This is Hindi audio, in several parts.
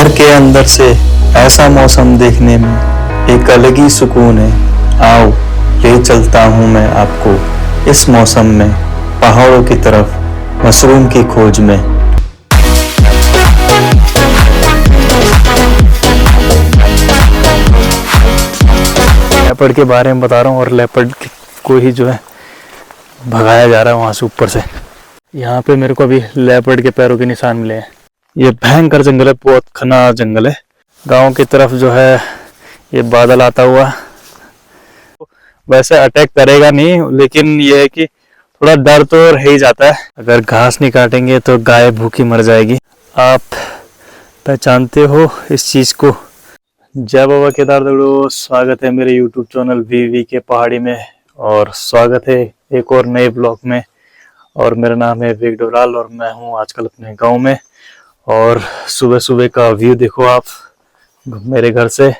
घर के अंदर से ऐसा मौसम देखने में एक अलग ही सुकून है। आओ ले चलता हूँ मैं आपको इस मौसम में पहाड़ों की तरफ मशरूम की खोज में। लेपर्ड के बारे में बता रहा हूँ और लेपर्ड को ही जो है भगाया जा रहा है वहां से ऊपर से। यहाँ पे मेरे को अभी लेपर्ड के पैरों के निशान मिले हैं। ये भयंकर जंगल है, बहुत घना जंगल है। गांव की तरफ जो है ये बादल आता हुआ, वैसे अटैक करेगा नहीं, लेकिन ये है कि थोड़ा डर तो रह ही जाता है। अगर घास नहीं काटेंगे तो गाय भूखी मर जाएगी। आप पहचानते हो इस चीज को। जय बाबा केदार दगड़ो, स्वागत है मेरे YouTube चैनल वीवी के पहाड़ी में और स्वागत है एक और नए ब्लॉग में। और मेरा नाम है विवेक डोराल और मैं हूँ आजकल अपने गांव में। और सुबह सुबह का व्यू देखो आप मेरे घर से।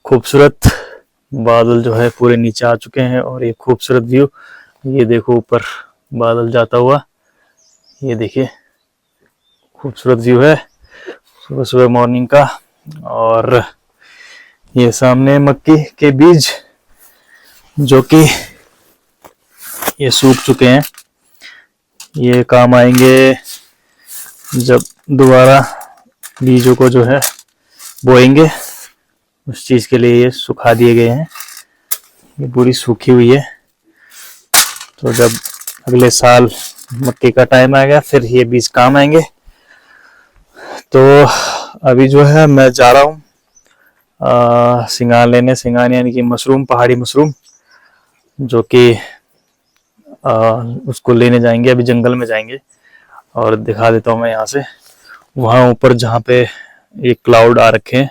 खूबसूरत बादल जो है पूरे नीचे आ चुके हैं और ये खूबसूरत व्यू, ये देखो ऊपर बादल जाता हुआ, ये देखिए खूबसूरत व्यू है सुबह सुबह मॉर्निंग का। और ये सामने मक्की के बीज जो कि ये सूख चुके हैं, ये काम आएंगे जब दोबारा बीजों को जो है बोएंगे। उस चीज के लिए ये सुखा दिए गए हैं, ये पूरी सूखी हुई है। तो जब अगले साल मक्के का टाइम आएगा फिर ये बीज काम आएंगे। तो अभी जो है मैं जा रहा हूँ सिंगान लेने, सिंगान यानी कि मशरूम, पहाड़ी मशरूम, जो कि उसको लेने जाएंगे। अभी जंगल में जाएंगे और दिखा देता हूँ मैं यहाँ से। वहाँ ऊपर जहाँ पे एक क्लाउड आ रखे हैं,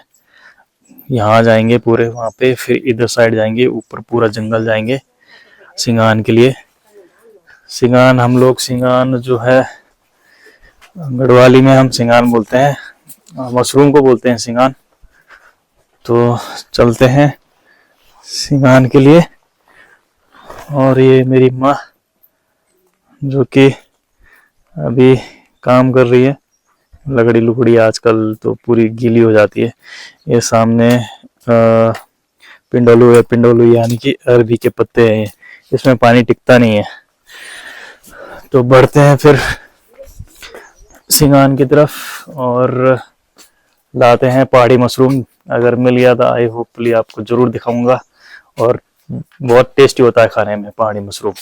यहाँ जाएंगे पूरे वहाँ पे, फिर इधर साइड जाएंगे ऊपर पूरा जंगल जाएंगे सिंगान के लिए। सिंगान हम लोग, सिंगान जो है गढ़वाली में हम सिंगान बोलते हैं, मशरूम को बोलते हैं सिंगान। तो चलते हैं सिंगान के लिए। और ये मेरी माँ जो कि अभी काम कर रही है, लकड़ी लुकड़ी आजकल तो पूरी गीली हो जाती है। ये सामने पिंडोलू है, पिंडोलू यानी कि अरबी के पत्ते हैं, इसमें पानी टिकता नहीं है। तो बढ़ते हैं फिर सिंगान की तरफ और लाते हैं पहाड़ी मशरूम। अगर मिल गया तो आई होपफुली आपको जरूर दिखाऊंगा। और बहुत टेस्टी होता है खाने में पहाड़ी मशरूम।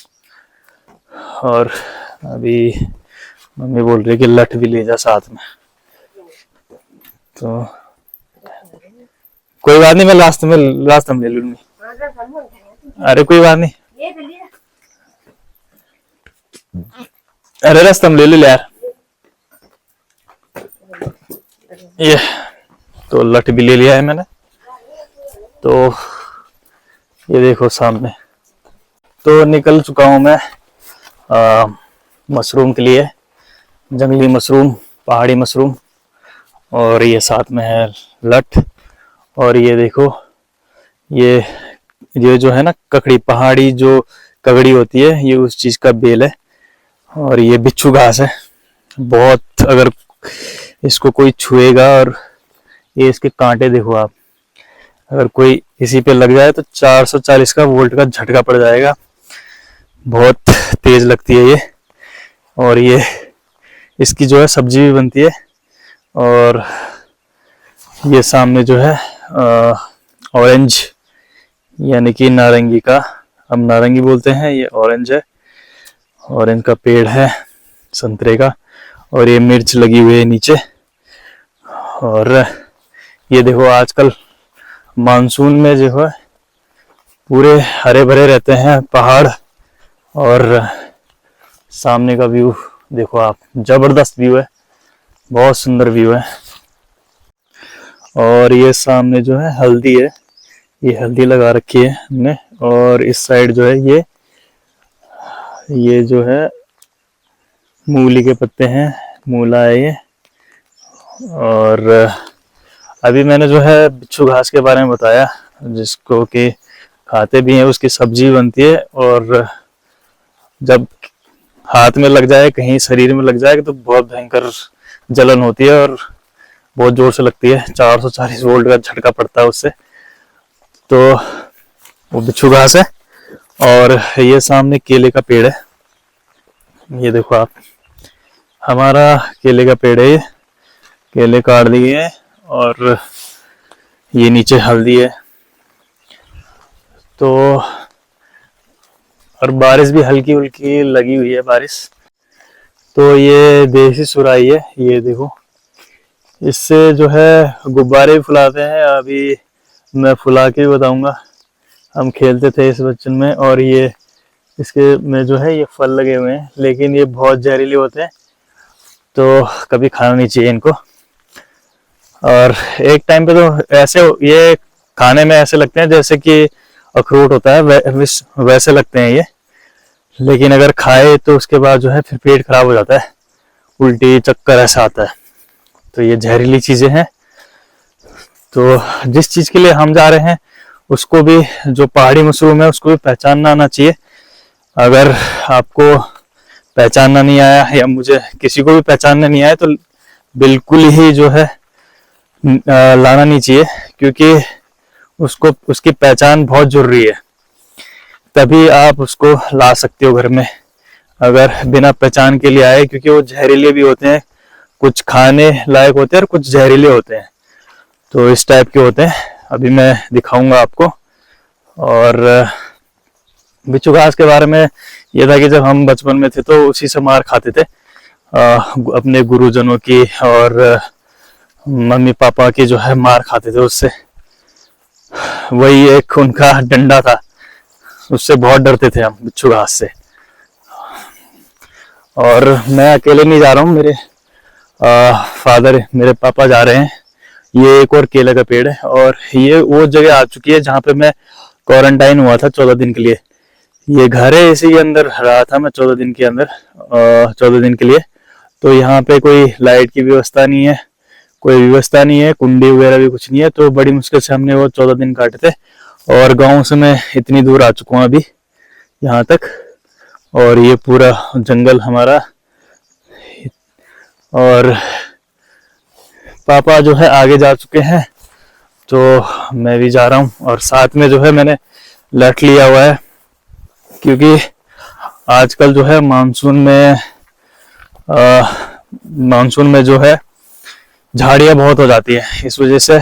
और अभी मम्मी बोल रही है कि लठ भी ले जा साथ में, तो कोई बात नहीं, मैं लास्ट में ले लूंगी। अरे कोई बात नहीं, अरे रास्ते में ले लो यार। ये तो लठ भी ले लिया है मैंने। तो ये देखो सामने, तो निकल चुका हूं मैं मशरूम के लिए, जंगली मशरूम, पहाड़ी मशरूम। और ये साथ में है लठ। और ये देखो ये जो है ना ककड़ी, पहाड़ी जो ककड़ी होती है, ये उस चीज का बेल है। और ये बिच्छू घास है बहुत, अगर इसको कोई छुएगा, और ये इसके कांटे देखो आप, अगर कोई इसी पे लग जाए तो 440 का वोल्ट का झटका पड़ जाएगा। बहुत तेज लगती है ये। और ये इसकी जो है सब्जी भी बनती है। और ये सामने जो है ऑरेंज यानी कि नारंगी का, हम नारंगी बोलते हैं, ये ऑरेंज है। ऑरेंज का पेड़ है, संतरे का। और ये मिर्च लगी हुई है नीचे। और ये देखो आजकल मानसून में जो है पूरे हरे भरे रहते हैं पहाड़। और सामने का व्यू देखो आप, जबरदस्त व्यू है, बहुत सुंदर व्यू है। और ये सामने जो है हल्दी है, ये हल्दी लगा रखी है हमने। और इस साइड जो है ये जो है मूली के पत्ते हैं, मूला है ये। और अभी मैंने जो है बिच्छू घास के बारे में बताया, जिसको कि खाते भी हैं, उसकी सब्जी बनती है। और जब हाथ में लग जाए, कहीं शरीर में लग जाए तो बहुत भयंकर जलन होती है और बहुत जोर से लगती है, 440 वोल्ट का झटका पड़ता है उससे। तो वो बिच्छू घास है। और ये सामने केले का पेड़ है, ये देखो आप, हमारा केले का पेड़ है ये। केले काट दिए हैं और ये नीचे हल्दी है। तो और बारिश भी हल्की हल्की लगी हुई है बारिश। तो ये देसी सुराही है, ये देखो, इससे जो है गुब्बारे भी फुलाते हैं। अभी मैं फुला के भी बताऊंगा। हम खेलते थे इस बचपन में, और ये इसके में जो है ये फल लगे हुए हैं, लेकिन ये बहुत जहरीले होते हैं, तो कभी खाना नहीं चाहिए इनको। और एक टाइम पे तो ऐसे ये खाने में ऐसे लगते हैं जैसे कि अखरोट होता है, वैसे लगते हैं ये। लेकिन अगर खाए तो उसके बाद जो है फिर पेट खराब हो जाता है, उल्टी चक्कर ऐसा आता है। तो ये जहरीली चीजें हैं। तो जिस चीज के लिए हम जा रहे हैं उसको भी, जो पहाड़ी मशरूम है उसको भी पहचानना आना चाहिए। अगर आपको पहचानना नहीं आया, या मुझे किसी को भी पहचानना नहीं आया, तो बिल्कुल ही जो है लाना नहीं चाहिए, क्योंकि उसको, उसकी पहचान बहुत जरूरी है, तभी आप उसको ला सकते हो घर में। अगर बिना पहचान के लिए आए, क्योंकि वो जहरीले भी होते हैं, कुछ खाने लायक होते हैं और कुछ जहरीले होते हैं। तो इस टाइप के होते हैं, अभी मैं दिखाऊंगा आपको। और बिच्छू घास के बारे में ये था कि जब हम बचपन में थे तो उसी से मार खाते थे, अपने गुरुजनों की और मम्मी पापा की जो है मार खाते थे उससे। वही एक उनका डंडा था, उससे बहुत डरते थे हम, बिच्छू घास से। और मैं अकेले नहीं जा रहा हूँ, मेरे फादर, मेरे पापा जा रहे हैं। ये एक और केले का पेड़ है, और ये वो जगह आ चुकी है जहाँ पे मैं क्वारंटाइन हुआ था 14 दिन के लिए। ये घर है, इसी के अंदर रहा था मैं 14 दिन के अंदर, 14 दिन के लिए। तो यहाँ पे कोई लाइट की व्यवस्था नहीं है, कोई व्यवस्था नहीं है, कुंडी वगैरह भी कुछ नहीं है। तो बड़ी मुश्किल से हमने वो 14 दिन काटे थे। और गाँव से मैं इतनी दूर आ चुका हूँ अभी यहाँ तक। और ये पूरा जंगल हमारा, और पापा जो है आगे जा चुके हैं, तो मैं भी जा रहा हूँ। और साथ में जो है मैंने लट लिया हुआ है, क्योंकि आजकल जो है मानसून में जो है झाड़ियाँ बहुत हो जाती है, इस वजह से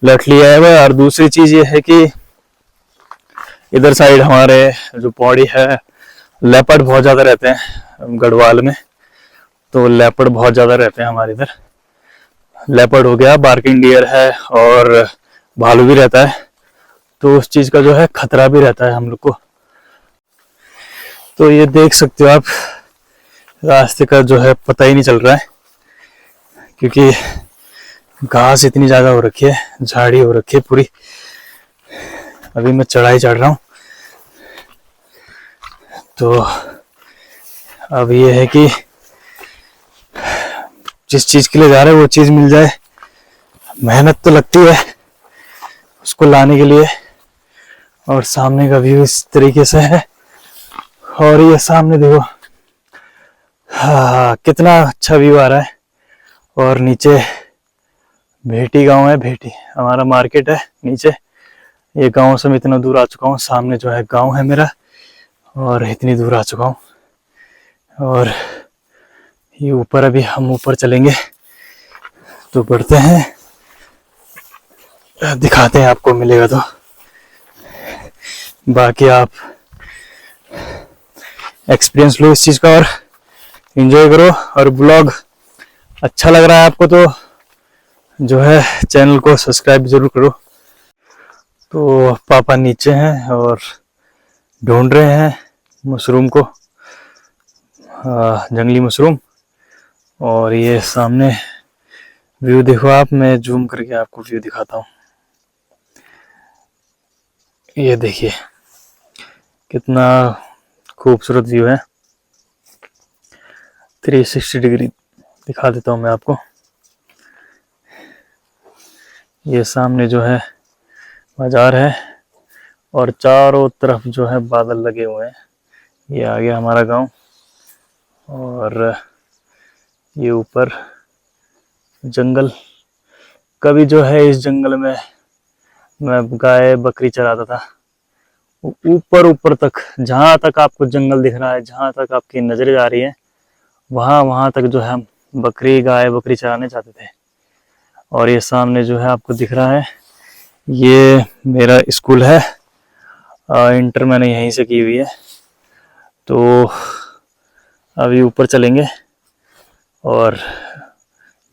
लट लिया है। और दूसरी चीज ये है कि इधर साइड हमारे जो पौड़ी है, लेपर्ड बहुत ज्यादा रहते हैं गढ़वाल में। तो लेपर्ड बहुत ज्यादा रहते हैं हमारे इधर। लेपर्ड हो गया, बार्किंग डियर है, और भालू भी रहता है। तो उस चीज का जो है खतरा भी रहता है हम लोग को। तो ये देख सकते हो आप, रास्ते का जो है पता ही नहीं चल रहा है, क्योंकि घास इतनी ज्यादा हो रखी है, झाड़ी हो रखी है पूरी। अभी मैं चढ़ाई चढ़ रहा हूँ। तो अब ये है कि जिस चीज के लिए जा रहे हैं वो चीज मिल जाए। मेहनत तो लगती है उसको लाने के लिए। और सामने का व्यू इस तरीके से है, और ये सामने देखो, हाँ कितना अच्छा व्यू आ रहा है। और नीचे भेटी गांव है, भेटी हमारा मार्केट है नीचे। ये गांव से मैं इतना दूर आ चुका हूँ, सामने जो है गांव है मेरा, और इतनी दूर आ चुका हूँ। और ये ऊपर, अभी हम ऊपर चलेंगे, तो बढ़ते हैं, दिखाते हैं आपको, मिलेगा तो। बाकी आप एक्सपीरियंस लो इस चीज का और एंजॉय करो। और ब्लॉग अच्छा लग रहा है आपको तो जो है चैनल को सब्सक्राइब जरूर करो। तो पापा नीचे हैं और ढूंढ रहे हैं मशरूम को, जंगली मशरूम। और ये सामने व्यू देखो आप, मैं जूम करके आपको व्यू दिखाता हूँ। ये देखिए कितना खूबसूरत व्यू है, 360 डिग्री दिखा देता हूँ मैं आपको। ये सामने जो है बाजार है, और चारों तरफ जो है बादल लगे हुए हैं। ये आ गया हमारा गांव, और ये ऊपर जंगल कभी जो है इस जंगल में मैं गाय बकरी चराता था। ऊपर ऊपर तक, जहां तक आपको जंगल दिख रहा है, जहां तक आपकी नजरें जा रही है, वहां तक जो है हम गाय बकरी चराने जाते थे। और ये सामने जो है आपको दिख रहा है, ये मेरा स्कूल है। इंटर मैंने यहीं से की हुई है। तो अभी ऊपर चलेंगे और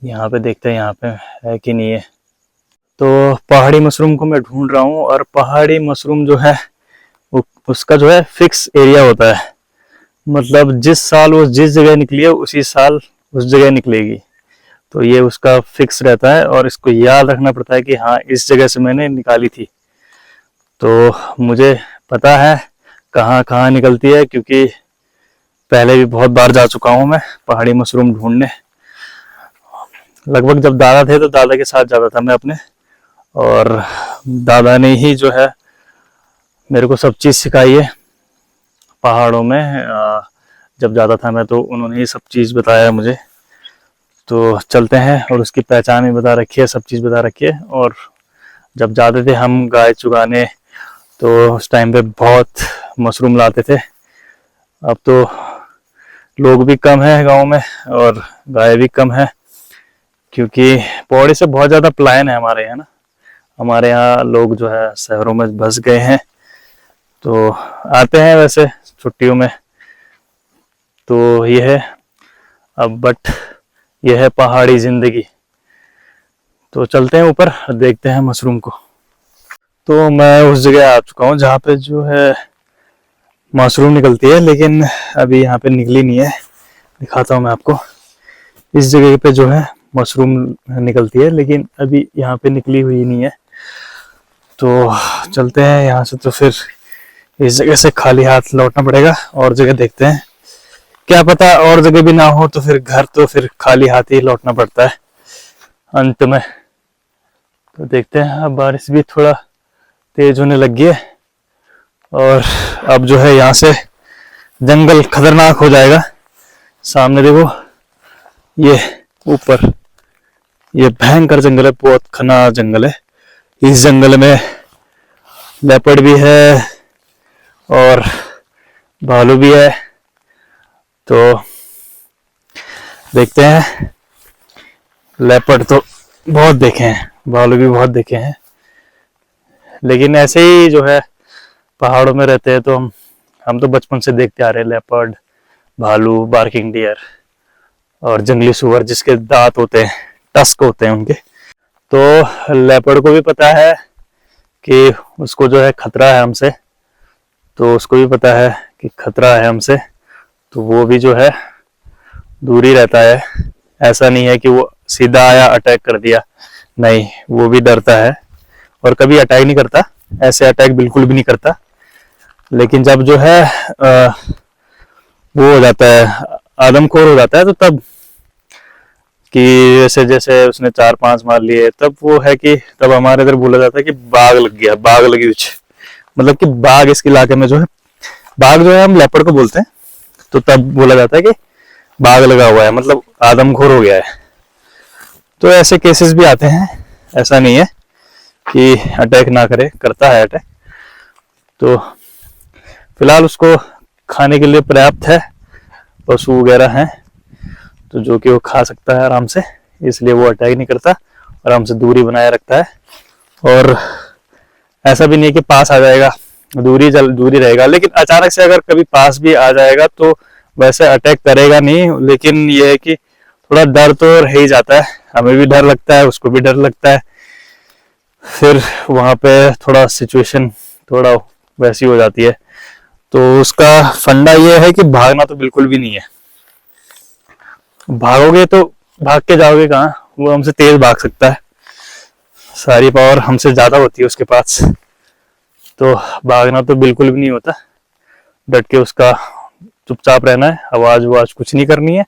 यहाँ पे देखते हैं यहाँ पे है कि नहीं है। तो पहाड़ी मशरूम को मैं ढूंढ रहा हूँ, और पहाड़ी मशरूम जो है उसका जो है फिक्स एरिया होता है। मतलब जिस साल वो जिस जगह निकली है उसी साल उस जगह निकलेगी। तो ये उसका फिक्स रहता है, और इसको याद रखना पड़ता है कि हाँ इस जगह से मैंने निकाली थी। तो मुझे पता है कहाँ कहाँ निकलती है, क्योंकि पहले भी बहुत बार जा चुका हूँ मैं पहाड़ी मशरूम ढूंढने। लगभग जब दादा थे तो दादा के साथ जाता था मैं अपने, और दादा ने ही जो है मेरे को सब चीज़ सिखाई है पहाड़ों में। जब जाता था मैं तो उन्होंने ही सब चीज़ बताया मुझे। तो चलते हैं, और उसकी पहचान भी बता रखी है, सब चीज़ बता रखी है। और जब जाते थे हम गाय चुगाने तो उस टाइम पे बहुत मशरूम लाते थे। अब तो लोग भी कम है गांव में और गाय भी कम है, क्योंकि पौड़ी से बहुत ज़्यादा पलायन है हमारे यहाँ ना। हमारे यहाँ लोग जो है शहरों में बस गए हैं, तो आते हैं वैसे छुट्टियों में। तो ये है अब, बट यह है पहाड़ी जिंदगी। तो चलते हैं ऊपर, देखते हैं मशरूम को। तो मैं उस जगह आ चुका हूँ जहाँ पे जो है मशरूम निकलती है, लेकिन अभी यहाँ पे निकली नहीं है। दिखाता हूँ मैं आपको। इस जगह पे जो है मशरूम निकलती है, लेकिन अभी यहाँ पे निकली हुई नहीं है। तो चलते हैं यहाँ से। तो फिर इस जगह से खाली हाथ लौटना पड़ेगा, और जगह देखते हैं। क्या पता और जगह भी ना हो, तो फिर घर तो फिर खाली हाथ ही लौटना पड़ता है अंत में। तो देखते हैं। अब बारिश भी थोड़ा तेज होने लगी है, और अब जो है यहाँ से जंगल खतरनाक हो जाएगा। सामने देखो, ये ऊपर ये भयंकर जंगल है, बहुत घना जंगल है। इस जंगल में लेपर्ड भी है और भालू भी है। तो देखते हैं। लेपर्ड तो बहुत देखे हैं, भालू भी बहुत देखे हैं, लेकिन ऐसे ही जो है पहाड़ों में रहते हैं तो हम तो बचपन से देखते आ रहे हैं लेपर्ड, भालू, बार्किंग डियर और जंगली सुअर, जिसके दांत होते हैं, टस्क होते हैं उनके। तो लेपर्ड को भी पता है कि उसको जो है खतरा है हमसे, तो उसको भी पता है कि खतरा है हमसे, तो वो भी जो है दूर ही रहता है। ऐसा नहीं है कि वो सीधा आया अटैक कर दिया, नहीं, वो भी डरता है और कभी अटैक नहीं करता। ऐसे अटैक बिल्कुल भी नहीं करता। लेकिन जब जो है वो हो जाता है, आदमखोर हो जाता है, तो तब कि जैसे जैसे उसने 4-5 मार लिए, तब वो है कि तब हमारे इधर बोला जाता है कि बाघ लग गया, बाघ लगी कुछ, मतलब कि बाघ इस इलाके में जो है, बाघ जो है हम लेपर्ड को बोलते हैं, तो तब बोला जाता है कि बाघ लगा हुआ है, मतलब आदमखोर हो गया है। तो ऐसे केसेस भी आते हैं, ऐसा नहीं है कि अटैक ना करे, करता है अटैक। तो फिलहाल उसको खाने के लिए पर्याप्त है, पशु वगैरह हैं तो जो कि वो खा सकता है आराम से, इसलिए वो अटैक नहीं करता, आराम से दूरी बनाए रखता है। और ऐसा भी नहीं कि पास आ जाएगा, दूरी रहेगा। लेकिन अचानक से अगर कभी पास भी आ जाएगा तो वैसे अटैक करेगा नहीं, लेकिन ये है कि थोड़ा डर तो रह ही जाता है। हमें भी डर लगता है, उसको भी डर लगता है। फिर वहां पे थोड़ा सिचुएशन थोड़ा वैसी हो जाती है। तो उसका फंडा ये है कि भागना तो बिल्कुल भी नहीं है। भागोगे तो भाग के जाओगे कहाँ, वो हमसे तेज भाग सकता है, सारी पावर हमसे ज्यादा होती है उसके पास। तो भागना तो बिल्कुल भी नहीं होता, डट के उसका चुपचाप रहना है, आवाज वाज कुछ नहीं करनी है।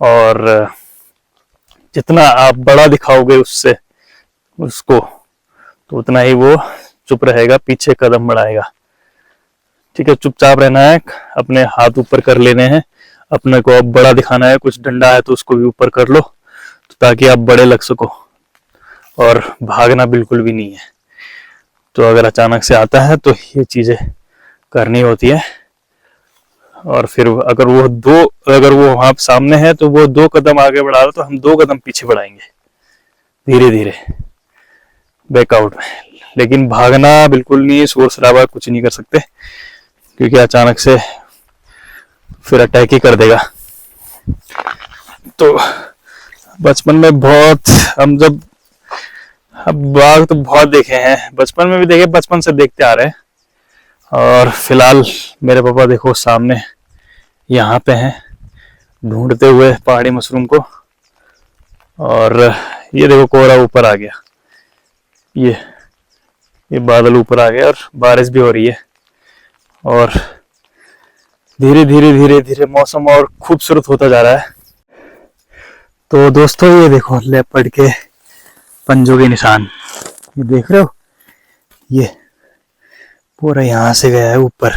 और जितना आप बड़ा दिखाओगे उससे उसको, तो उतना ही वो चुप रहेगा, पीछे कदम बढ़ाएगा। ठीक है, चुपचाप रहना है, अपने हाथ ऊपर कर लेने हैं, अपने को अब बड़ा दिखाना है। कुछ डंडा है तो उसको भी ऊपर कर लो, तो ताकि आप बड़े लग सको। और भागना बिल्कुल भी नहीं है। तो अगर अचानक से आता है तो ये चीज़ें करनी होती है। और फिर अगर वो वहां सामने है तो वो 2 कदम आगे बढ़ा रहा तो हम 2 कदम पीछे बढ़ाएंगे धीरे धीरे बैकआउट में। लेकिन भागना बिल्कुल नहीं, शोर शराबा कुछ नहीं कर सकते, क्योंकि अचानक से फिर अटैक ही कर देगा। तो बचपन में बहुत हम जब बाघ तो बहुत देखे हैं, बचपन में भी देखे, बचपन से देखते आ रहे हैं। और फिलहाल मेरे पापा देखो सामने यहाँ पे हैं ढूंढते हुए पहाड़ी मशरूम को। और ये देखो कोहरा ऊपर आ गया, ये बादल ऊपर आ गया और बारिश भी हो रही है। और धीरे धीरे धीरे धीरे मौसम और खूबसूरत होता जा रहा है। तो दोस्तों ये देखो लेपर्ड के पंजों के निशान, ये देख रहे हो, ये पूरा यहाँ से गया है ऊपर,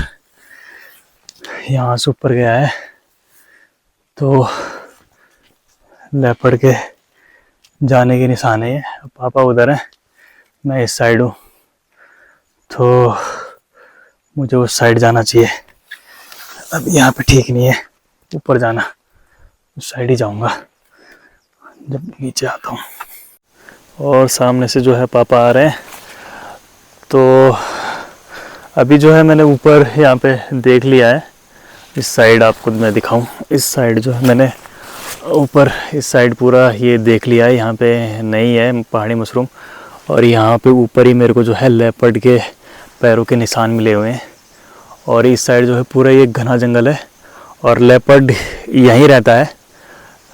यहाँ से ऊपर गया है। तो लेपर्ड के जाने के निशान है ये। पापा उधर है, मैं इस साइड हूँ, तो मुझे उस साइड जाना चाहिए। अब यहाँ पे ठीक नहीं है ऊपर जाना, उस साइड ही जाऊँगा जब नीचे आता हूँ। और सामने से जो है पापा आ रहे हैं। तो अभी जो है मैंने ऊपर यहाँ पे देख लिया है, इस साइड आपको मैं दिखाऊं, इस साइड जो है मैंने ऊपर इस साइड पूरा ये देख लिया है। यहाँ पे नहीं है पहाड़ी मशरूम, और यहाँ पे ऊपर ही मेरे को जो है लेपर्ड के पैरों के निशान मिले हुए हैं। और इस साइड जो है पूरा ये घना जंगल है और लेपर्ड यहीं रहता है।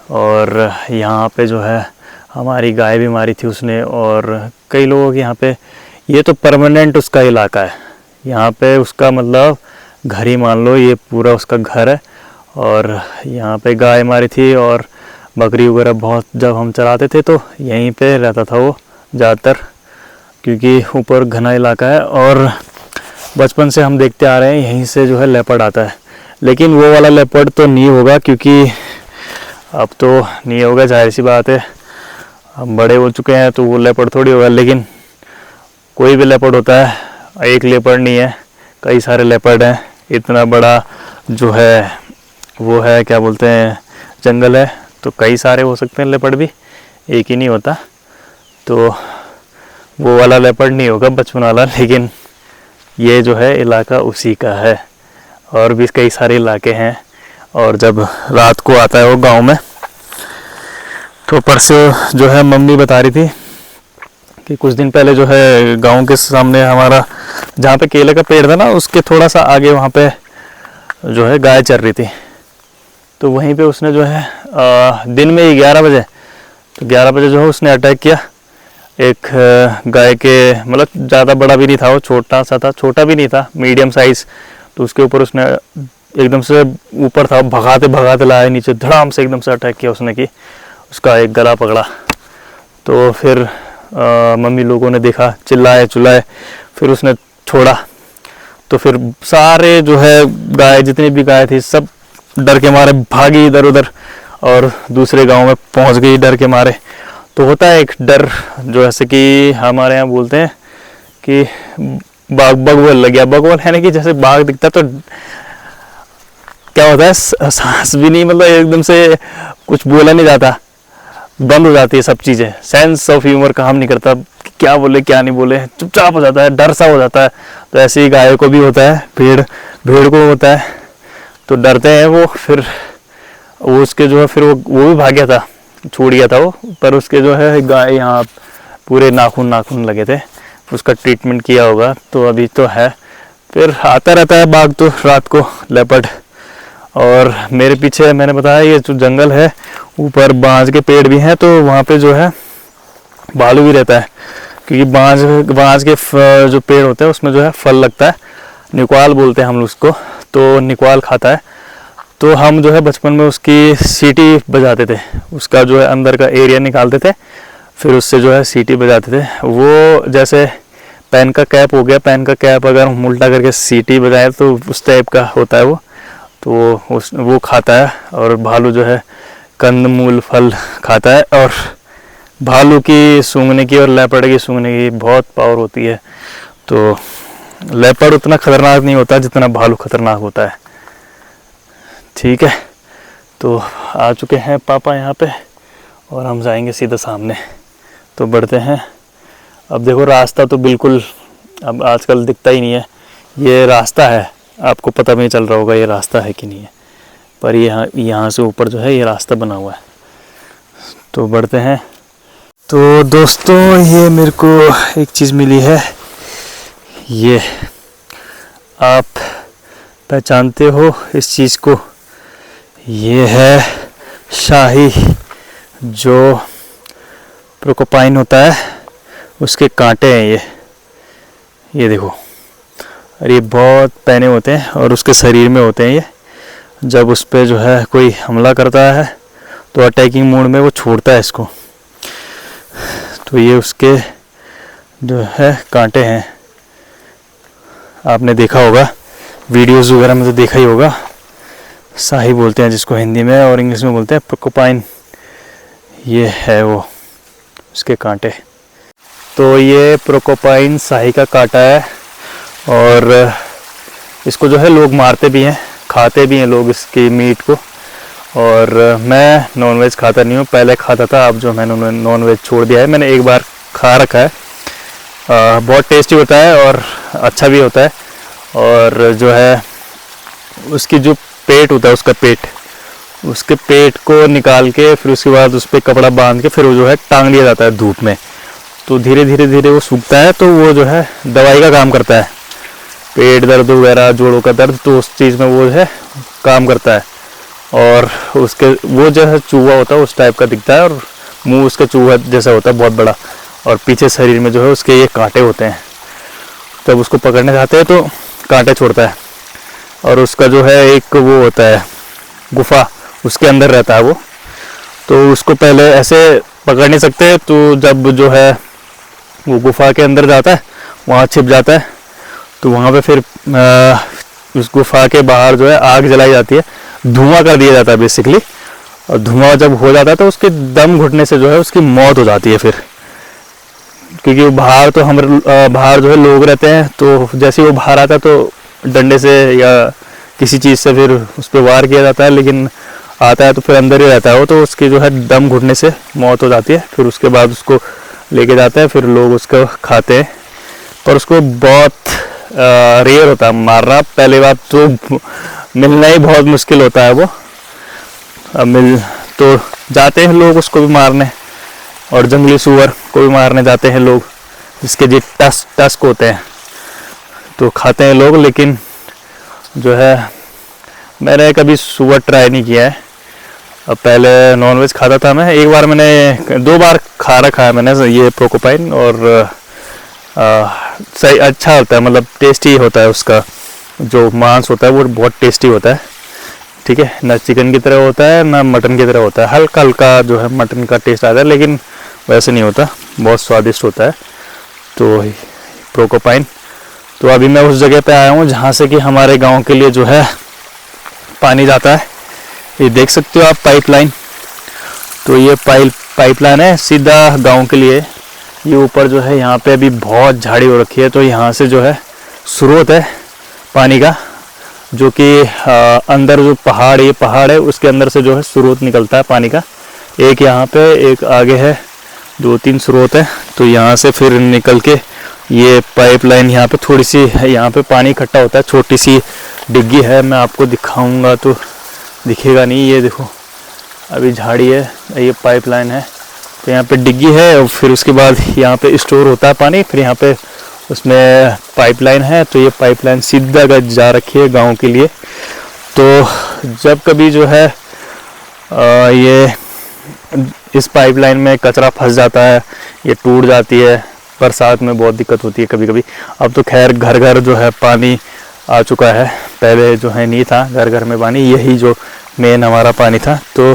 और यहाँ पे जो है हमारी गाय भी मारी थी उसने, और कई लोगों के यहाँ पे ये तो परमानेंट उसका इलाका है, यहाँ पे उसका मतलब घर ही मान लो, ये पूरा उसका घर है। और यहाँ पे गाय मारी थी और बकरी वगैरह बहुत, जब हम चराते थे तो यहीं पे रहता था वो ज़्यादातर, क्योंकि ऊपर घना इलाका है। और बचपन से हम देखते आ रहे हैं यहीं से जो है लेपर्ड आता है। लेकिन वो वाला लेपर्ड तो नहीं होगा, क्योंकि अब तो नहीं होगा, जाहिर सी बात है, हम बड़े हो चुके हैं तो वो लेपर्ड थोड़ी होगा। लेकिन कोई भी लेपर्ड होता है, एक लेपर्ड नहीं है, कई सारे लेपर्ड हैं। इतना बड़ा जो है वो है, क्या बोलते हैं, जंगल है, तो कई सारे हो सकते हैं लेपर्ड भी, एक ही नहीं होता। तो वो वाला लेपर्ड नहीं होगा बचपन वाला, लेकिन ये जो है इलाका उसी का है। और भी कई सारे इलाके हैं। और जब रात को आता है वो गांव में, तो परसों जो है मम्मी बता रही थी कि कुछ दिन पहले जो है गांव के सामने हमारा जहाँ पे केले का पेड़ था ना, उसके थोड़ा सा आगे वहाँ पे जो है गाय चर रही थी। तो वहीं पे उसने जो है दिन में ही 11 बजे, तो 11 बजे जो है उसने अटैक किया एक गाय के, मतलब ज़्यादा बड़ा भी नहीं था वो, छोटा सा था, छोटा भी नहीं था, मीडियम साइज़। तो उसके ऊपर उसने एकदम से ऊपर था, भगाते भगाते लाया नीचे, धड़ाम से एकदम से अटैक किया उसने, कि उसका एक गला पकड़ा। तो फिर मम्मी लोगों ने देखा, चिल्लाए चिल्लाए, फिर उसने छोड़ा। तो फिर सारे जो है गाय, जितनी भी गाय थी, सब डर के मारे भागी इधर उधर और दूसरे गांव में पहुंच गई डर के मारे। तो होता है एक डर, जो ऐसे कि हमारे यहाँ बोलते हैं कि बगवल लग गया। बगवल है ना, कि जैसे बाघ दिखता तो क्या होता है, सांस भी नहीं, मतलब एकदम से कुछ बोला नहीं जाता, बंद हो जाती है सब चीज़ें, सेंस ऑफ ह्यूमर काम नहीं करता, क्या बोले क्या नहीं बोले, चुपचाप हो जाता है, डर सा हो जाता है। तो ऐसे ही गायों को भी होता है, भेड़ को होता है, तो डरते हैं वो। फिर वो उसके जो है फिर वो भी भाग गया था, छूट गया था वो, पर उसके जो है गाय यहाँ पूरे नाखून लगे थे, उसका ट्रीटमेंट किया होगा, तो अभी तो है। फिर आता रहता है बाघ तो रात को, लेपर्ड। और मेरे पीछे मैंने बताया ये जो जंगल है, ऊपर बांज के पेड़ भी हैं, तो वहाँ पे जो है भालू भी रहता है, क्योंकि बांज के जो पेड़ होते हैं उसमें जो है फल लगता है, निकवाल बोलते हैं हम लोग उसको, तो निकवाल खाता है। तो हम जो है बचपन में उसकी सीटी बजाते थे, उसका जो है अंदर का एरिया निकालते थे, फिर उससे जो है सीटी बजाते थे। वो जैसे पेन का कैप हो गया, पेन का कैप अगर हम उल्टा करके सीटी बजाए तो उस टाइप का होता है वो, तो वो खाता है। और भालू जो है कंद मूल फल खाता है और भालू की सूंघने की और लेपर्ड की सूंघने की बहुत पावर होती है। तो लेपर्ड उतना खतरनाक नहीं होता जितना भालू खतरनाक होता है। ठीक है, तो आ चुके हैं पापा यहाँ पे और हम जाएंगे सीधा सामने। तो बढ़ते हैं। अब देखो रास्ता तो बिल्कुल अब आजकल दिखता ही नहीं है। ये रास्ता है, आपको पता भी नहीं चल रहा होगा ये रास्ता है कि नहीं है, पर यहाँ से ऊपर जो है ये रास्ता बना हुआ है। तो बढ़ते हैं। तो दोस्तों ये मेरे को एक चीज़ मिली है, ये आप पहचानते हो इस चीज़ को, ये है शाही जो प्रोकोपाइन होता है उसके कांटे हैं ये देखो। और ये बहुत पैने होते हैं और उसके शरीर में होते हैं ये। जब उस पर जो है कोई हमला करता है तो अटैकिंग मोड में वो छोड़ता है इसको। तो ये उसके जो है कांटे हैं, आपने देखा होगा वीडियोस वगैरह में तो देखा ही होगा। शाही बोलते हैं जिसको हिंदी में, और इंग्लिश में बोलते हैं प्रोकोपाइन। ये है वो उसके कांटे। तो ये प्रोकोपाइन शाही का कांटा है और इसको जो है लोग मारते भी हैं, खाते भी हैं लोग इसकी मीट को। और मैं नॉनवेज खाता नहीं हूँ, पहले खाता था, अब जो मैंने नॉनवेज छोड़ दिया है। मैंने एक बार खा रखा है, बहुत टेस्टी होता है और अच्छा भी होता है। और जो है उसकी जो पेट होता है, उसके पेट को निकाल के फिर उसके बाद उस पर कपड़ा बांध के फिर वो जो है टांग दिया जाता है धूप में। तो धीरे धीरे वो सूखता है, तो वो जो है दवाई का काम करता है। पेट दर्द वगैरह, जोड़ों का दर्द, तो उस चीज़ में वो है काम करता है। और उसके वो जो है चूहा होता है उस टाइप का दिखता है, और मुंह उसका चूहा जैसा होता है बहुत बड़ा, और पीछे शरीर में जो है उसके ये कांटे होते हैं। जब उसको पकड़ने जाते हैं तो कांटे छोड़ता है। और उसका जो है एक वो होता है गुफा, उसके अंदर रहता है वो। तो उसको पहले ऐसे पकड़ नहीं सकते, तो जब जो है वो गुफा के अंदर जाता है, वहाँ छिप जाता है, तो वहाँ पे फिर उस गुफा के बाहर जो है आग जलाई जाती है, धुआं कर दिया जाता है बेसिकली। और धुआं जब हो जाता है तो उसके दम घुटने से जो है उसकी मौत हो जाती है फिर। क्योंकि वो बाहर तो हम बाहर जो है लोग रहते हैं, तो जैसे वो बाहर आता है तो डंडे से या किसी चीज़ से फिर उस पर वार किया जाता है, लेकिन आता है तो फिर अंदर ही रहता है वो, तो उसकी जो है दम घुटने से मौत हो जाती है। फिर उसके बाद उसको लेके जाते हैं, फिर लोग उसको खाते हैं। पर उसको बहुत रेयर होता है मारना। पहले बात तो मिलना ही बहुत मुश्किल होता है वो। मिल तो जाते हैं लोग उसको भी मारने, और जंगली सूअर को भी मारने जाते हैं लोग, जिसके जो टस्क होते हैं, तो खाते हैं लोग। लेकिन जो है मैंने कभी सूअर ट्राई नहीं किया है। अब पहले नॉनवेज खाता था मैं, एक बार मैंने 2 बार खा रखा है मैंने ये प्रोकोपाइन, और सही अच्छा होता है, मतलब टेस्टी होता है। उसका जो मांस होता है वो बहुत टेस्टी होता है। ठीक है, ना चिकन की तरह होता है ना मटन की तरह होता है, हल्का हल्का जो है मटन का टेस्ट आता है, लेकिन वैसे नहीं होता, बहुत स्वादिष्ट होता है। तो प्रोकोपाइन। तो अभी मैं उस जगह पे आया हूँ जहाँ से कि हमारे गांव के लिए जो है पानी जाता है। ये देख सकते हो आप पाइपलाइन। तो ये पाइपलाइन है सीधा गांव के लिए। ये ऊपर जो है यहाँ पे अभी बहुत झाड़ी हो रखी है, तो यहाँ से जो है स्रोत है पानी का, जो कि अंदर जो ये पहाड़ है उसके अंदर से जो है स्रोत निकलता है पानी का। एक यहाँ पे, एक आगे है, 2-3 स्रोत है। तो यहाँ से फिर निकल के ये पाइपलाइन यहाँ पे थोड़ी सी, यहाँ पे पानी इकट्ठा होता है, छोटी सी डिग्गी है, मैं आपको दिखाऊंगा तो दिखेगा नहीं। ये देखो अभी झाड़ी है, ये पाइपलाइन है, तो यहाँ पे डिग्गी है, और फिर उसके बाद यहाँ पे स्टोर होता है पानी, फिर यहाँ पे उसमें पाइपलाइन है। तो ये पाइपलाइन सीधा जा रखी है गांव के लिए। तो जब कभी जो है ये इस पाइपलाइन में कचरा फंस जाता है, ये टूट जाती है, बरसात में बहुत दिक्कत होती है कभी कभी। अब तो खैर घर घर जो है पानी आ चुका है, पहले जो है नहीं था घर घर में पानी, यही जो मेन हमारा पानी था। तो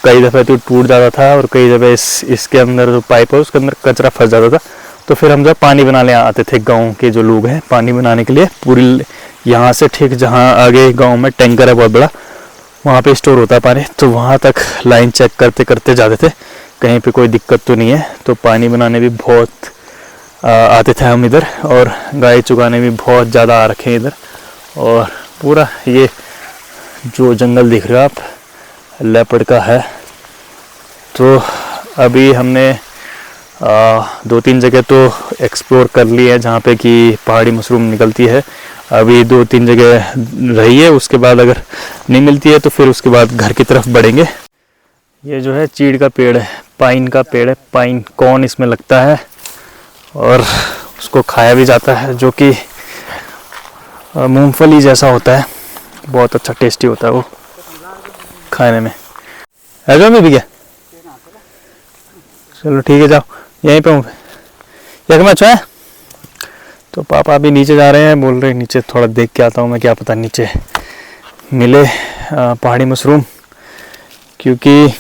कई दफ़े तो टूट जाता था, और कई दफ़े इसके अंदर जो पाइप है उसके अंदर कचरा फंस जाता था। तो फिर हम जब पानी बनाने आते थे गांव के जो लोग हैं, पानी बनाने के लिए पूरी यहाँ से ठीक जहाँ आगे गांव में टैंकर है बहुत बड़ा, वहाँ पे स्टोर होता है पानी, तो वहाँ तक लाइन चेक करते करते जाते थे कहीं पे कोई दिक्कत तो नहीं है। तो पानी बनाने भी बहुत आते थे हम इधर, और गाय चुगाने भी बहुत ज़्यादा आ रखे हैं इधर। और पूरा ये जो जंगल दिख रहा है आप, लेपर्ड का है। तो अभी हमने 2-3 जगह तो एक्सप्लोर कर ली है जहाँ पे कि पहाड़ी मशरूम निकलती है। अभी 2-3 जगह रही है, उसके बाद अगर नहीं मिलती है तो फिर उसके बाद घर की तरफ बढ़ेंगे। ये जो है चीड़ का पेड़ है, पाइन का पेड़ है, पाइन कौन इसमें लगता है और उसको खाया भी जाता है, जो कि मूंगफली जैसा होता है। बहुत अच्छा टेस्टी होता है वो खाने में। ऐसा में भी क्या, चलो ठीक है, जाओ यहीं पे हूँ। क्या मैं अच्छा है। तो पापा अभी नीचे जा रहे हैं, बोल रहे हैं नीचे थोड़ा देख के आता हूँ मैं, क्या पता नीचे मिले पहाड़ी मशरूम, क्योंकि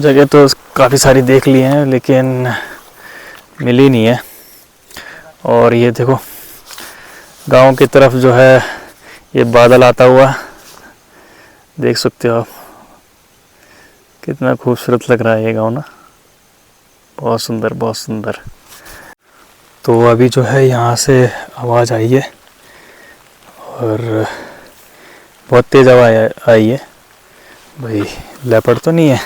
जगह तो काफ़ी सारी देख ली हैं लेकिन मिली नहीं है। और ये देखो गांव की तरफ जो है ये बादल आता हुआ देख सकते हो आप, कितना खूबसूरत लग रहा है ये गांव ना, बहुत सुंदर बहुत सुंदर। तो अभी जो है यहाँ से आवाज़ आई है और बहुत तेज़ आवाज़ आई है। भाई लेपर्ड तो नहीं है,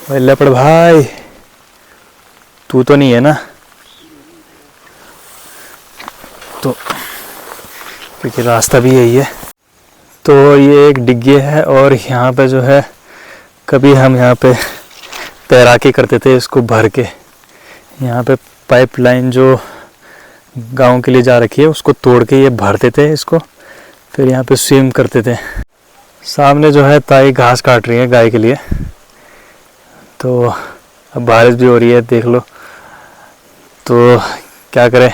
भाई लेपर्ड भाई तू तो नहीं है ना। तो क्योंकि रास्ता भी यही है। तो ये एक डिग्गी है और यहाँ पे जो है कभी हम यहाँ पे तैराकी करते थे इसको भर के। यहाँ पे पाइपलाइन जो गांव के लिए जा रखी है उसको तोड़ के ये भरते थे इसको, फिर यहाँ पे स्विम करते थे। सामने जो है ताई घास काट रही है गाय के लिए। तो अब बारिश भी हो रही है देख लो, तो क्या करें,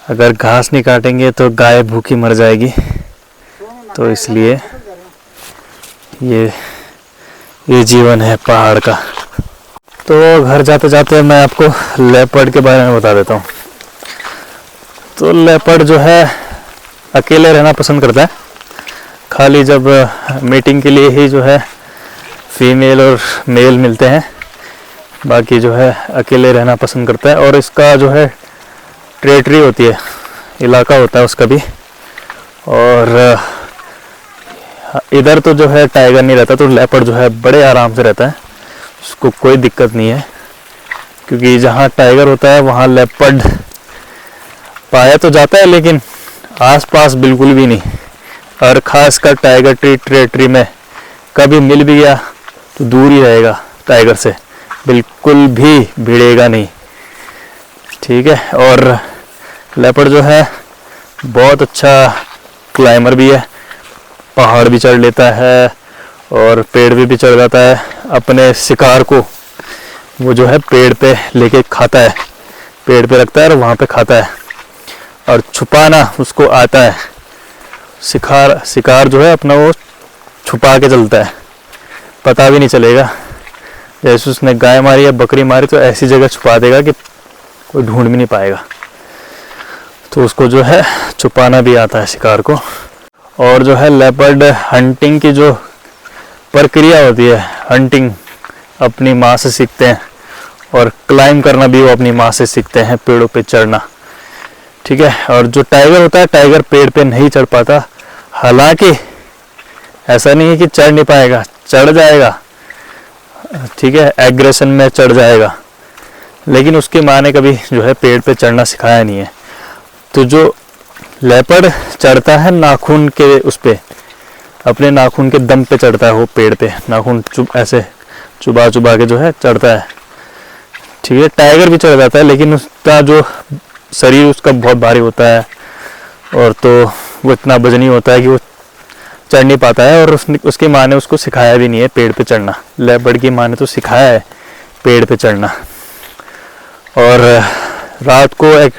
अगर घास नहीं काटेंगे तो गाय भूखी मर जाएगी। तो इसलिए ये जीवन है पहाड़ का। तो घर जाते जाते मैं आपको लेपर्ड के बारे में बता देता हूँ। तो लेपर्ड जो है अकेले रहना पसंद करता है, खाली जब मीटिंग के लिए ही जो है फीमेल और मेल मिलते हैं, बाकी जो है अकेले रहना पसंद करता है। और इसका जो है टेरिटरी होती है, इलाका होता है उसका भी। और इधर तो जो है टाइगर नहीं रहता, तो लेपर्ड जो है बड़े आराम से रहता है, उसको कोई दिक्कत नहीं है। क्योंकि जहाँ टाइगर होता है वहाँ लेपर्ड पाया तो जाता है लेकिन आसपास बिल्कुल भी नहीं। और ख़ासकर टाइगर टेरिटरी में कभी मिल भी गया तो दूर ही रहेगा टाइगर से, बिल्कुल भी भिड़ेगा नहीं, ठीक है। और लेपर्ड जो है बहुत अच्छा क्लाइमर भी है, पहाड़ भी चढ़ लेता है और पेड़ भी चढ़ जाता है। अपने शिकार को वो जो है पेड़ पे लेके खाता है, पेड़ पे रखता है और वहाँ पे खाता है। और छुपाना उसको आता है, शिकार जो है अपना वो छुपा के चलता है, पता भी नहीं चलेगा। जैसे उसने गाय मारी या बकरी मारी तो ऐसी जगह छुपा देगा कि कोई ढूंढ भी नहीं पाएगा। तो उसको जो है छुपाना भी आता है शिकार को। और जो है लेपर्ड हंटिंग की जो प्रक्रिया होती है, हंटिंग अपनी माँ से सीखते हैं, और क्लाइम करना भी वो अपनी माँ से सीखते हैं, पेड़ों पे चढ़ना, ठीक है। और जो टाइगर होता है, टाइगर पेड़ पे नहीं चढ़ पाता, हालांकि ऐसा नहीं है कि चढ़ नहीं पाएगा, चढ़ जाएगा, ठीक है, एग्रेशन में चढ़ जाएगा, लेकिन उसकी माँ ने कभी जो है पेड़ पे चढ़ना सिखाया नहीं है। तो जो लेपर्ड चढ़ता है नाखून के उस पे, अपने नाखून के दम पे चढ़ता है वो पेड़ पे, नाखून ऐसे चुबा चुबा के जो है चढ़ता है, ठीक है। टाइगर भी चढ़ जाता है लेकिन उसका जो शरीर उसका बहुत भारी होता है, और तो वो इतना वजनी होता है कि वो चढ़ नहीं पाता है। और उसकी माँ ने उसको सिखाया भी नहीं है पेड़ पे चढ़ना, लेपर्ड की माँ ने तो सिखाया है पेड़ पे चढ़ना। और रात को एक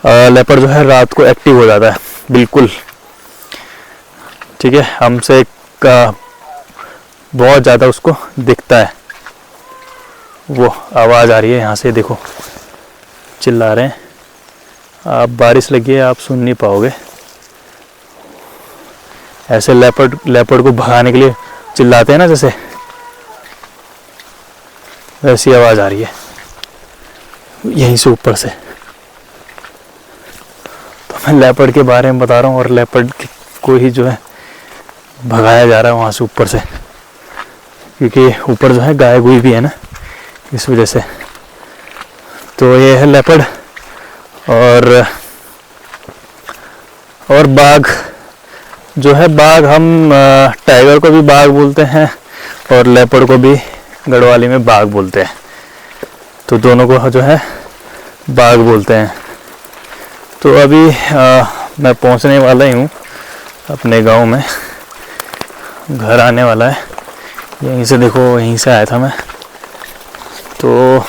लेपर्ड जो है रात को एक्टिव हो जाता है बिल्कुल, ठीक है, हमसे बहुत ज़्यादा उसको दिखता है। वो आवाज़ आ रही है यहाँ से, देखो चिल्ला रहे हैं, आप बारिश लगी है आप सुन नहीं पाओगे। ऐसे लेपर्ड को भगाने के लिए चिल्लाते हैं ना, जैसे वैसी आवाज़ आ रही है यहीं से ऊपर से। तो मैं लेपर्ड के बारे में बता रहा हूँ और लेपर्ड को ही जो है भगाया जा रहा है वहाँ से ऊपर से, क्योंकि ऊपर जो है गाय गुई भी है ना, इस वजह से। तो ये है लेपर्ड। और बाघ जो है, बाघ हम टाइगर को भी बाघ बोलते हैं और लेपर्ड को भी गढ़वाली में बाघ बोलते हैं। तो दोनों को जो है बाघ बोलते हैं। तो अभी मैं पहुंचने वाला ही हूँ अपने गांव में, घर आने वाला है। यहीं से देखो, यहीं से आया था मैं। तो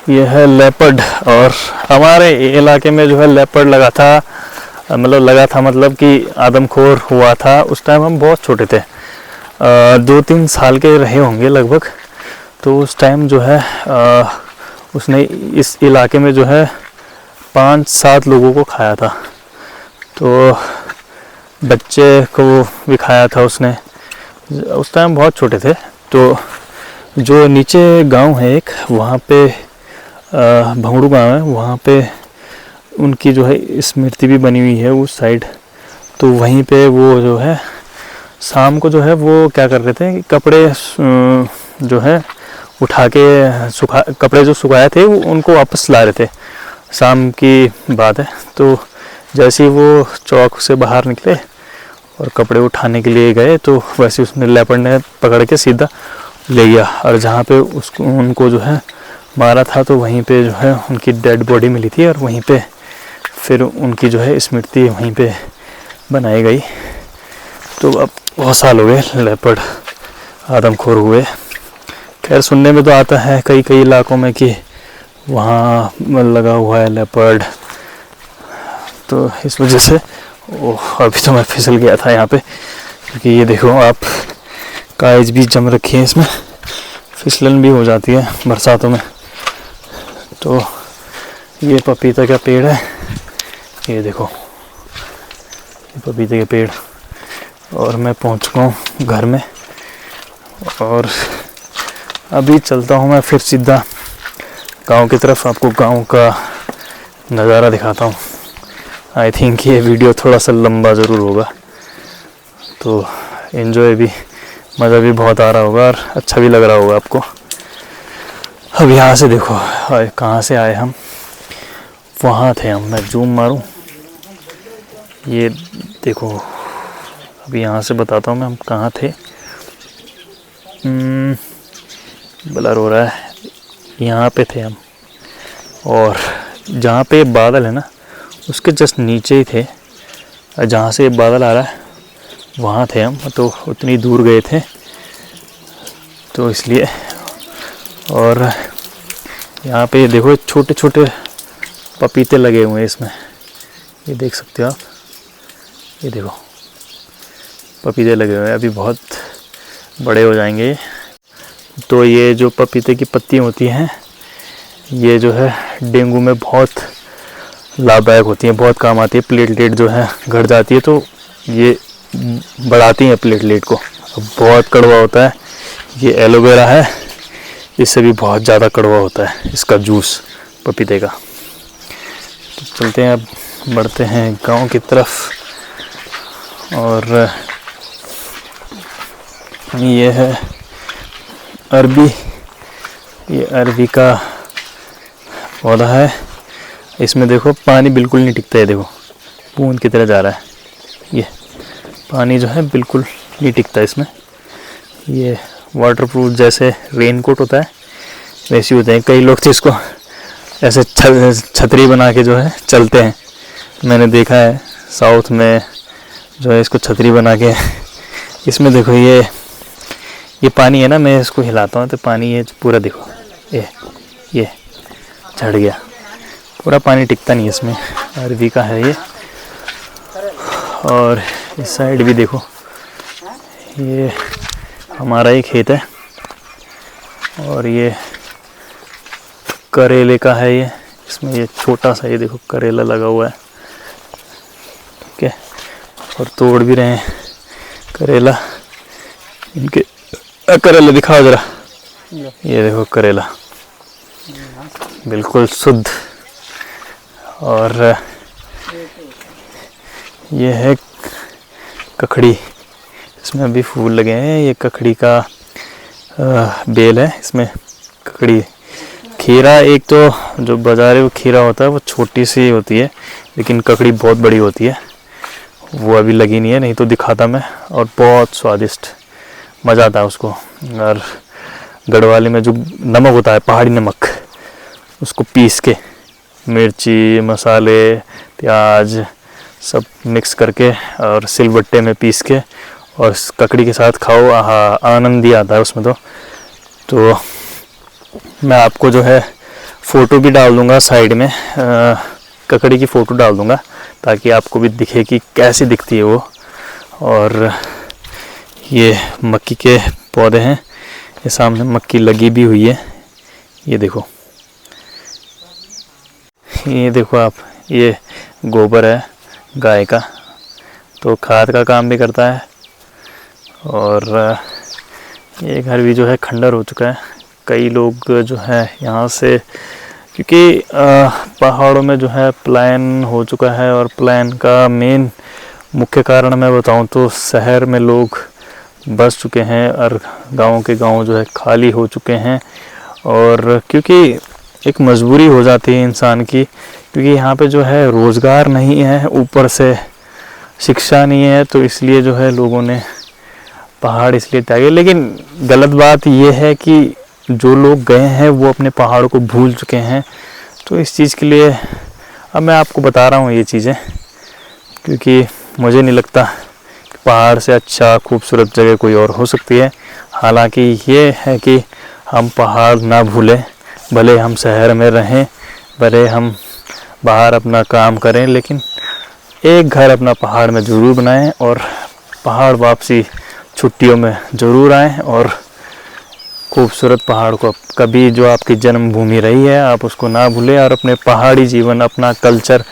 ये है लेपर्ड। और हमारे इलाके में जो है लेपर्ड लगा था, मतलब कि आदमखोर हुआ था। उस टाइम हम बहुत छोटे थे, 2-3 साल के रहे होंगे लगभग। तो उस टाइम जो है उसने इस इलाके में जो है 5-7 लोगों को खाया था। तो बच्चे को भी खाया था उसने। उस टाइम बहुत छोटे थे। तो जो नीचे गांव है एक, वहाँ पे भंगड़ू गांव है, वहाँ पे उनकी जो है स्मृति भी बनी हुई है उस साइड। तो वहीं पे वो जो है शाम को जो है वो क्या कर रहे थे, कपड़े जो है उठा के कपड़े जो सुखाए थे वो उनको वापस ला रहे थे। शाम की बात है। तो जैसे ही वो चौक से बाहर निकले और कपड़े उठाने के लिए गए, तो वैसे उसने लेपर्ड ने पकड़ के सीधा ले गया। और जहाँ पे उनको जो है मारा था, तो वहीं पे जो है उनकी डेड बॉडी मिली थी। और वहीं पे फिर उनकी जो है स्मृति वहीं पे बनाई गई। तो अब बहुत साल हो गए लेपर्ड आदमखोर हुए। खैर सुनने में तो आता है कई इलाकों में कि वहाँ लगा हुआ है लेपर्ड। तो इस वजह से अभी तो मैं फिसल गया था यहाँ पे, क्योंकि ये देखो आप, काइज भी जम रखी है इसमें, फिसलन भी हो जाती है बरसातों में। तो ये पपीता का पेड़ है, ये देखो ये पपीते के पेड़। और मैं पहुँच चुका हूँ घर में और अभी चलता हूँ मैं फिर सीधा गांव की तरफ। आपको गांव का नज़ारा दिखाता हूँ। आई थिंक ये वीडियो थोड़ा सा लंबा ज़रूर होगा, तो एंजॉय भी, मज़ा भी बहुत आ रहा होगा और अच्छा भी लग रहा होगा आपको। अब यहाँ से देखो कहाँ से आए हम, वहाँ थे हम। मैं जूम मारूँ, ये देखो। अभी यहाँ से बताता हूँ मैं हम कहाँ थे। ब्लर हो रहा है। यहाँ पे थे हम, और जहाँ पे बादल है ना उसके जस्ट नीचे ही थे। जहाँ से बादल आ रहा है वहाँ थे हम। तो उतनी दूर गए थे तो इसलिए। और यहाँ पे देखो छोटे छोटे पपीते लगे हुए हैं इसमें, ये देख सकते हो आप। ये देखो पपीते लगे हुए हैं, अभी बहुत बड़े हो जाएंगे। तो ये जो पपीते की पत्तियाँ होती हैं, ये जो है डेंगू में बहुत लाभदायक होती हैं, बहुत काम आती है। प्लेटलेट जो है घट जाती है, तो ये बढ़ाती हैं प्लेटलेट को। अब बहुत कड़वा होता है। ये एलोवेरा है, इससे भी बहुत ज़्यादा कड़वा होता है इसका जूस पपीते का। तो चलते हैं, अब बढ़ते हैं गांव की तरफ। और ये है अरबी, ये अरबी का पौधा है। इसमें देखो पानी बिल्कुल नहीं टिकता है, देखो बूंद की तरह जा रहा है। ये पानी जो है बिल्कुल नहीं टिकता इसमें। ये वाटरप्रूफ, जैसे रेनकोट होता है वैसे होते हैं। कई लोग तो इसको ऐसे छतरी बना के जो है चलते हैं, मैंने देखा है साउथ में जो है इसको छतरी बना के। इसमें देखो ये पानी है ना, मैं इसको हिलाता हूँ तो पानी ये पूरा देखो ये झड़ गया, पूरा पानी टिकता नहीं इसमें। अरबी का है ये। और इस साइड भी देखो, ये हमारा ही खेत है। और ये करेले का है ये, इसमें ये छोटा सा ये देखो करेला लगा हुआ है, ठीक है। और तोड़ भी रहे हैं करेला। इनके करेले दिखाओ जरा, ये देखो करेला बिल्कुल शुद्ध। और ये है ककड़ी, इसमें अभी फूल लगे हैं। ये ककड़ी का बेल है, इसमें ककड़ी। खीरा, एक तो जो बाजारी खीरा होता है वो छोटी सी होती है, लेकिन ककड़ी बहुत बड़ी होती है। वो अभी लगी नहीं है, नहीं तो दिखाता मैं। और बहुत स्वादिष्ट, मज़ा आता है उसको। और गढ़वाली में जो नमक होता है, पहाड़ी नमक, उसको पीस के मिर्ची, मसाले, प्याज सब मिक्स करके और सिलबट्टे में पीस के और ककड़ी के साथ खाओ, आहा, आनंद ही आता है उसमें। तो मैं आपको जो है फ़ोटो भी डाल दूँगा साइड में, ककड़ी की फ़ोटो डाल दूँगा ताकि आपको भी दिखे कि कैसी दिखती है वो। और ये मक्की के पौधे हैं, ये सामने मक्की लगी भी हुई है। ये देखो, ये देखो आप, ये गोबर है गाय का, तो खाद का काम भी करता है। और ये घर भी जो है खंडर हो चुका है। कई लोग जो है यहाँ से, क्योंकि पहाड़ों में जो है पलायन हो चुका है। और पलायन का मेन मुख्य कारण मैं बताऊँ तो शहर में लोग बस चुके हैं और गाँव के गाँव जो है खाली हो चुके हैं। और क्योंकि एक मजबूरी हो जाती है इंसान की, क्योंकि यहाँ पे जो है रोज़गार नहीं है, ऊपर से शिक्षा नहीं है, तो इसलिए जो है लोगों ने पहाड़ इसलिए त्यागे। लेकिन गलत बात ये है कि जो लोग गए हैं वो अपने पहाड़ों को भूल चुके हैं। तो इस चीज़ के लिए अब मैं आपको बता रहा हूँ ये चीज़ें, क्योंकि मुझे नहीं लगता कि पहाड़ से अच्छा खूबसूरत जगह कोई और हो सकती है। हालांकि ये है कि हम पहाड़ ना भूलें, भले हम शहर में रहें, भले हम बाहर अपना काम करें, लेकिन एक घर अपना पहाड़ में ज़रूर बनाएं और पहाड़ वापसी छुट्टियों में ज़रूर आएं। और खूबसूरत पहाड़ को कभी, जो आपकी जन्मभूमि रही है, आप उसको ना भूलें। और अपने पहाड़ी जीवन, अपना कल्चर,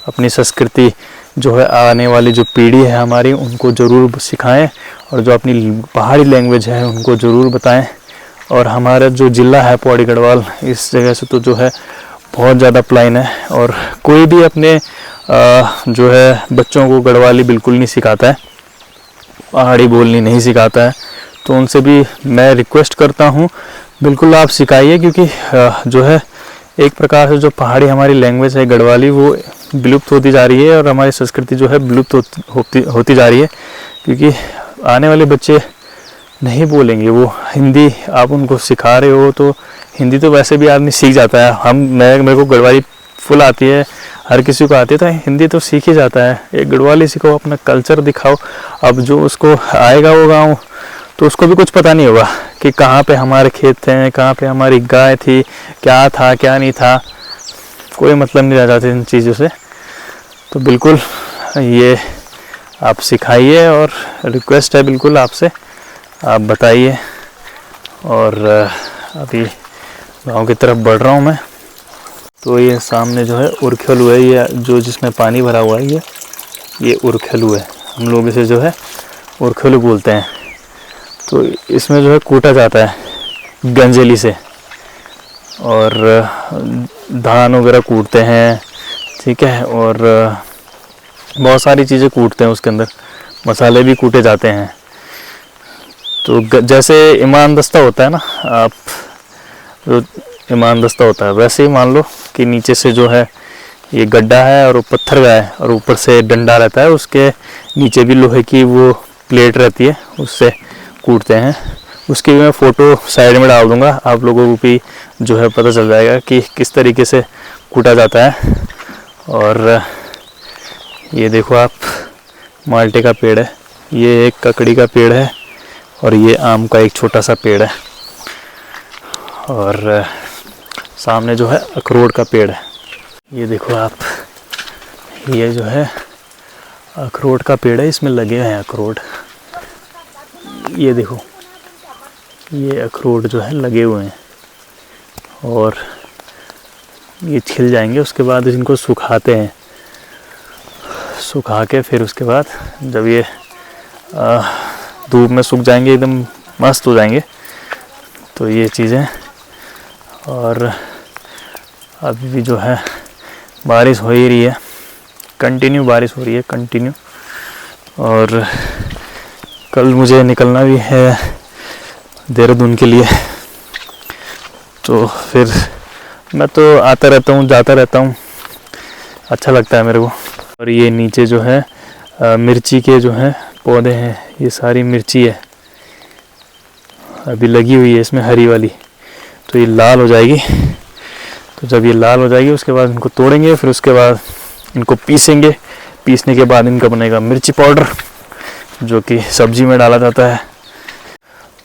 अपनी संस्कृति जो है आने वाली जो पीढ़ी है हमारी, उनको ज़रूर सिखाएं। और जो अपनी पहाड़ी लैंग्वेज है उनको ज़रूर बताएं। और हमारा जो ज़िला है पौड़ी गढ़वाल, इस जगह से तो जो है बहुत ज़्यादा पलायन है। और कोई भी अपने जो है बच्चों को गढ़वाली बिल्कुल नहीं सिखाता है, पहाड़ी बोलनी नहीं सिखाता है। तो उनसे भी मैं रिक्वेस्ट करता हूँ, बिल्कुल आप सिखाइए, क्योंकि जो है एक प्रकार से जो पहाड़ी हमारी लैंग्वेज है गढ़वाली, वो विलुप्त होती जा रही है। और हमारी संस्कृति जो है विलुप्त होती जा रही है, क्योंकि आने वाले बच्चे नहीं बोलेंगे वो हिंदी। आप उनको सिखा रहे हो तो हिंदी तो वैसे भी आदमी सीख जाता है। मेरे को गढ़वाली फुल आती है, हर किसी को आती है, तो हिंदी तो सीख ही जाता है। एक गढ़वाली सीखो, अपना कल्चर दिखाओ। अब जो उसको आएगा वो गाँव, तो उसको भी कुछ पता नहीं होगा कि कहाँ पे हमारे खेत थे, कहाँ पे हमारी गाय थी, क्या था क्या नहीं था, कोई मतलब नहीं रह जाता इन चीज़ों से। तो बिल्कुल ये आप सिखाइए, और रिक्वेस्ट है बिल्कुल आपसे, आप बताइए। और अभी गांव की तरफ बढ़ रहा हूँ मैं। तो ये सामने जो है उरखेलू है, ये जो जिसमें पानी भरा हुआ है, ये उरखेलू है। हम लोग इसे जो है उरखेलू बोलते हैं। तो इसमें जो है कूटा जाता है गंजेली से, और धान वगैरह कूटते हैं, ठीक है। और बहुत सारी चीज़ें कूटते हैं उसके अंदर, मसाले भी कूटे जाते हैं। तो जैसे ईमान दस्ता होता है ना, आप जो ईमान दस्ता होता है वैसे ही मान लो कि नीचे से जो है ये गड्ढा है और पत्थर का है, और ऊपर से डंडा रहता है, उसके नीचे भी लोहे की वो प्लेट रहती है, उससे कूटते हैं। उसकी भी मैं फ़ोटो साइड में डाल दूँगा, आप लोगों को भी जो है पता चल जाएगा कि किस तरीके से कूटा जाता है। और ये देखो आप, माल्टे का पेड़ है, ये एक ककड़ी का पेड़ है, और ये आम का एक छोटा सा पेड़ है। और सामने जो है अखरोट का पेड़ है। ये देखो आप, ये जो है अखरोट का पेड़ है, इसमें लगे हैं अखरोट। ये देखो, ये अखरोट जो है लगे हुए हैं, और ये छिल जाएंगे। उसके बाद इनको सुखाते हैं, सुखा के फिर उसके बाद जब ये धूप में सूख जाएंगे, एकदम मस्त हो जाएंगे, तो ये चीज़ें। और अभी भी जो है बारिश हो ही रही है, कंटिन्यू बारिश हो रही है, कंटिन्यू। और कल मुझे निकलना भी है देहरादून के लिए, तो फिर मैं तो आता रहता हूँ, जाता रहता हूँ, अच्छा लगता है मेरे को। और ये नीचे जो है मिर्ची के जो हैं पौधे हैं, ये सारी मिर्ची है अभी लगी हुई है इसमें, हरी वाली। तो ये लाल हो जाएगी, तो जब ये लाल हो जाएगी उसके बाद इनको तोड़ेंगे, फिर उसके बाद इनको पीसेंगे। पीसने के बाद इनका बनेगा मिर्ची पाउडर, जो कि सब्जी में डाला जाता है।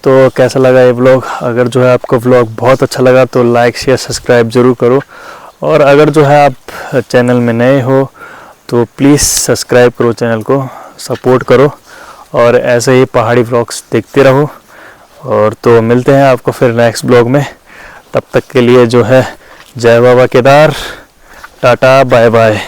तो कैसा लगा ये व्लॉग? अगर जो है आपको व्लॉग बहुत अच्छा लगा तो लाइक शेयर सब्सक्राइब ज़रूर करो। और अगर जो है आप चैनल में नए हो तो प्लीज़ सब्सक्राइब करो, चैनल को सपोर्ट करो, और ऐसे ही पहाड़ी व्लॉग्स देखते रहो। और तो मिलते हैं आपको फिर नेक्स्ट ब्लॉग में। तब तक के लिए जो है जय बाबा केदार, टाटा बाय बाय।